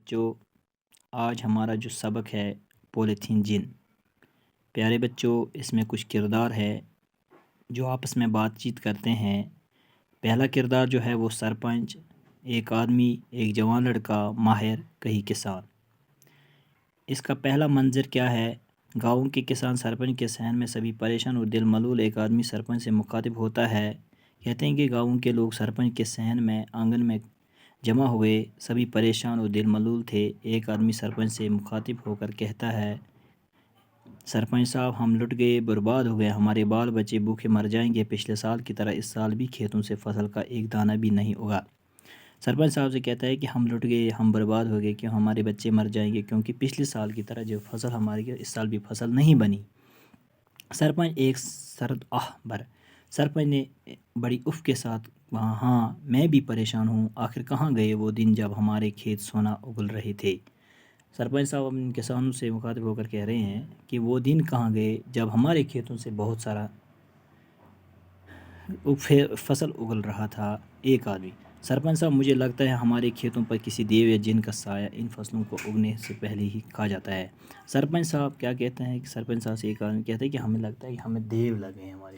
بچوں، آج ہمارا جو سبق ہے پولیتھین جن۔ پیارے بچوں، اس میں کچھ کردار ہے جو آپس میں بات چیت کرتے ہیں۔ پہلا کردار جو ہے وہ سرپنچ، ایک آدمی، ایک جوان لڑکا، ماہر، کئی کسان۔ اس کا پہلا منظر کیا ہے؟ گاؤں کے کسان سرپنچ کے صحن میں سبھی پریشان اور دل ملول۔ ایک آدمی سرپنچ سے مخاطب ہوتا ہے، کہتے ہیں کہ گاؤں کے لوگ سرپنچ کے صحن میں آنگن میں جمع ہوئے، سبھی پریشان اور دل ملول تھے۔ ایک آدمی سرپنچ سے مخاطب ہو کر کہتا ہے، سرپنچ صاحب، ہم لٹ گئے، برباد ہو گئے، ہمارے بال بچے بھوکے مر جائیں گے، پچھلے سال کی طرح اس سال بھی کھیتوں سے فصل کا ایک دانہ بھی نہیں اگا۔ سرپنچ صاحب سے کہتا ہے کہ ہم لٹ گئے، ہم برباد ہو گئے، کیوں ہمارے بچے مر جائیں گے، کیونکہ پچھلے سال کی طرح جو فصل ہماری اس سال بھی فصل نہیں بنی۔ سرپنچ ایک سرد آہ بھر، سرپنچ نے بڑی اف کے ساتھ کہا، ہاں میں بھی پریشان ہوں، آخر کہاں گئے وہ دن جب ہمارے کھیت سونا اگل رہے تھے۔ سرپنچ صاحب اپنے کسانوں سے مخاطب ہو کر کہہ رہے ہیں کہ وہ دن کہاں گئے جب ہمارے کھیتوں سے بہت سارا فصل اگل رہا تھا۔ ایک آدمی، سرپنچ صاحب مجھے لگتا ہے ہمارے کھیتوں پر کسی دیو یا جن کا سایہ ان فصلوں کو اگنے سے پہلے ہی کھا جاتا ہے۔ سرپنچ صاحب کیا کہتے ہیں کہ سرپنچ صاحب سے ایک آدمی کہتا ہے کہ ہمیں لگتا ہے کہ ہمیں دیو لگے ہیں ہمارے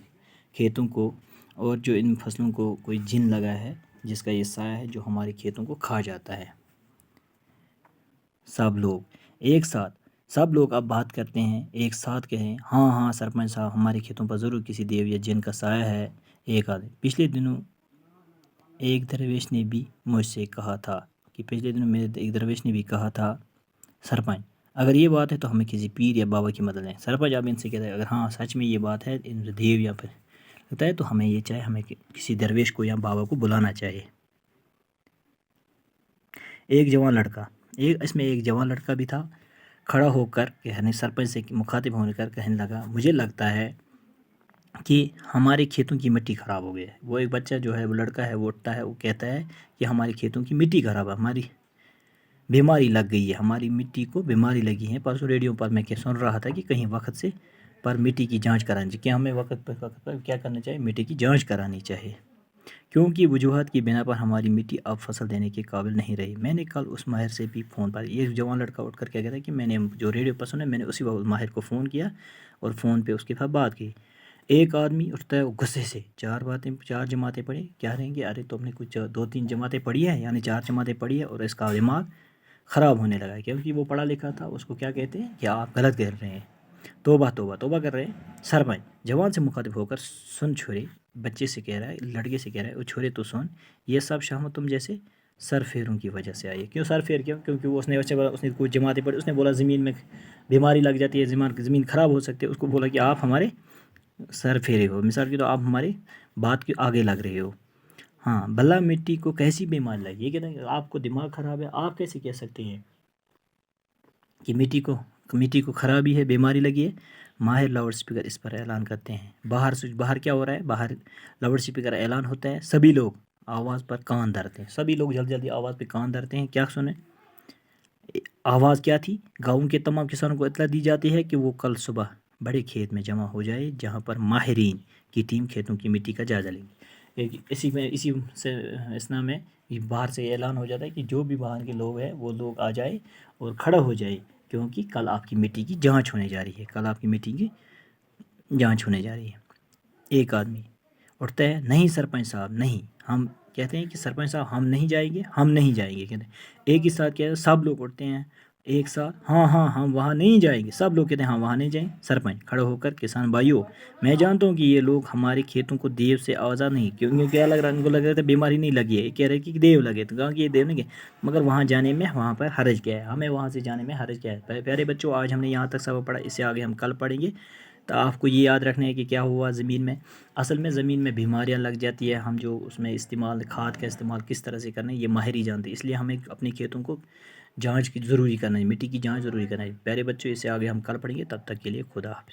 کھیتوں کو، اور جو ان فصلوں کو کوئی جن لگا ہے جس کا یہ سایہ ہے جو ہمارے کھیتوں کو کھا جاتا ہے۔ سب لوگ ایک ساتھ، سب لوگ اب بات کرتے ہیں، ایک ساتھ کہیں، ہاں ہاں سرپنچ صاحب، ہمارے کھیتوں پر ضرور کسی دیو یا جن کا سایہ ہے۔ ایک آدمی، پچھلے دنوں ایک درویش نے بھی مجھ سے کہا تھا کہ ایک درویش نے بھی کہا تھا، سرپنچ اگر یہ بات ہے تو ہمیں کسی پیر یا بابا کی مدد لیں۔ سرپنچ اب ان سے کہتا ہے، اگر ہاں سچ میں یہ بات ہے، ان دیو یا پھر لگتا ہے تو ہمیں یہ چاہے، ہمیں کسی درویش کو یا بابا کو بلانا چاہیے۔ ایک جوان لڑکا، اس میں ایک جوان لڑکا بھی تھا، کھڑا ہو کر کہنے، سرپنچ سے مخاطب ہونے کر کہنے لگا، مجھے لگتا ہے کہ ہمارے کھیتوں کی مٹی خراب ہو گئی ہے۔ وہ ایک بچہ جو ہے، وہ لڑکا ہے، وہ اٹھتا ہے، وہ کہتا ہے کہ ہمارے کھیتوں کی مٹی خراب ہے، ہماری بیماری لگ گئی ہے، ہماری مٹی کو بیماری لگی ہے۔ پرسوں ریڈیو پر میں سن رہا تھا کہ کہیں وقت سے پر مٹی کی جانچ کرانی چاہیے، کہ ہمیں وقت پر کیا کرنا چاہیے، مٹی کی جانچ کرانی چاہیے، کیونکہ وجوہات کی بنا پر ہماری مٹی اب فصل دینے کے قابل نہیں رہی۔ میں نے کل اس ماہر سے بھی فون پر، یہ جوان لڑکا اٹھ کر کیا کہتا ہے کہ میں نے جو ریڈیو پر سنا، میں نے اسی وقت ماہر کو فون کیا اور فون پہ اس کے ساتھ بات کی۔ ایک آدمی اٹھتا ہے، وہ غصے سے چار جماعتیں پڑھی، کیا رہیں گے، ارے تم نے کچھ 2-3 جماعتیں پڑھی ہے، یعنی 4 جماعتیں پڑھی ہے، اور اس کا دماغ خراب ہونے لگا ہے، کیونکہ وہ پڑھا لکھا تھا۔ اس کو کیا کہتے ہیں کہ آپ غلط کر رہے ہیں، توبہ توبہ توبہ کر رہے ہیں۔ سرپنچ جوان سے مخاطب ہو کر، سن چھوڑے، بچے سے کہہ رہا ہے، لڑکے سے کہہ رہا ہے، وہ چھوڑے تو سن، یہ سب شام تم جیسے سر پھیروں کی وجہ سے آئی ہے۔ کیوں سر پھیر؟ کیونکہ اس نے کوئی جماعتیں پڑھی، اس نے بولا زمین میں بیماری لگ جاتی ہے، زمین خراب ہو سکتی ہے، اس کو بولا کہ آپ ہمارے سر پھیرے ہو، مثال کی تو آپ ہماری بات کے آگے لگ رہے ہو۔ ہاں بھلا مٹی کو کیسی بیماری لگی؟ یہ کہتے ہیں کہ آپ کو دماغ خراب ہے، آپ کیسے کہہ سکتے ہیں کہ مٹی کو خرابی ہے، بیماری لگی ہے؟ ماہر لاؤڈ اسپیکر اس پر اعلان کرتے ہیں۔ باہر کیا ہو رہا ہے؟ باہر لاؤڈ اسپیکر اعلان ہوتا ہے، سبھی لوگ آواز پر کان دھرتے ہیں، سبھی لوگ جلدی آواز پہ کان دھرتے ہیں۔ کیا سنیں؟ آواز کیا تھی؟ گاؤں کے تمام کسانوں کو اطلاع دی جاتی ہے کہ وہ کل صبح بڑے کھیت میں جمع ہو جائے، جہاں پر ماہرین کی ٹیم کھیتوں کی مٹی کا جائزہ لیں گے۔ اسی سے اسنا میں باہر سے اعلان ہو جاتا ہے کہ جو بھی باہر کے لوگ ہیں وہ لوگ آ جائے اور کھڑا ہو جائے، کیونکہ کل آپ کی مٹی کی جانچ ہونے جا رہی ہے، ایک آدمی اٹھتا ہے، نہیں سرپنچ صاحب نہیں، ہم کہتے ہیں کہ سرپنچ صاحب ہم نہیں جائیں گے، کہتے ہیں۔ ایک ہی ساتھ کیا، سب لوگ اٹھتے ہیں ایک ساتھ، ہاں ہاں ہم وہاں نہیں جائیں گے، سب لوگ کہتے ہیں ہاں وہاں نہیں جائیں۔ سرپنچ کھڑا ہو کر، کسان بھائیوں، میں جانتا ہوں کہ یہ لوگ ہمارے کھیتوں کو دیو سے آزاد نہیں، کیونکہ کیا لگ رہا ہے، ان کو لگ رہا تھا بیماری نہیں لگی ہے، کہہ رہے کہ دیو لگے، تو کہا کہ یہ دیو نہیں، مگر وہاں جانے میں وہاں پر حرج کیا ہے، ہمیں وہاں سے جانے میں حرج کیا ہے؟ پیارے بچوں، آج ہم نے یہاں تک سبق پڑھا، اس سے آگے ہم کل پڑھیں گے، تو آپ کو یہ یاد رکھنا ہے کہ کیا ہوا زمین میں، اصل میں زمین میں بیماریاں لگ جاتی ہے، ہم جو اس میں کھاد کا استعمال کس طرح سے کرنا ہے یہ ماہر ہی جانتے ہیں، اس لیے ہمیں اپنے کھیتوں کو جانچ کی ضروری کرنا ہے، مٹی کی جانچ ضروری کرنا ہے۔ پیارے بچوں، اس سے آگے ہم کل پڑھیں گے، تب تک کے لیے خدا حافظ۔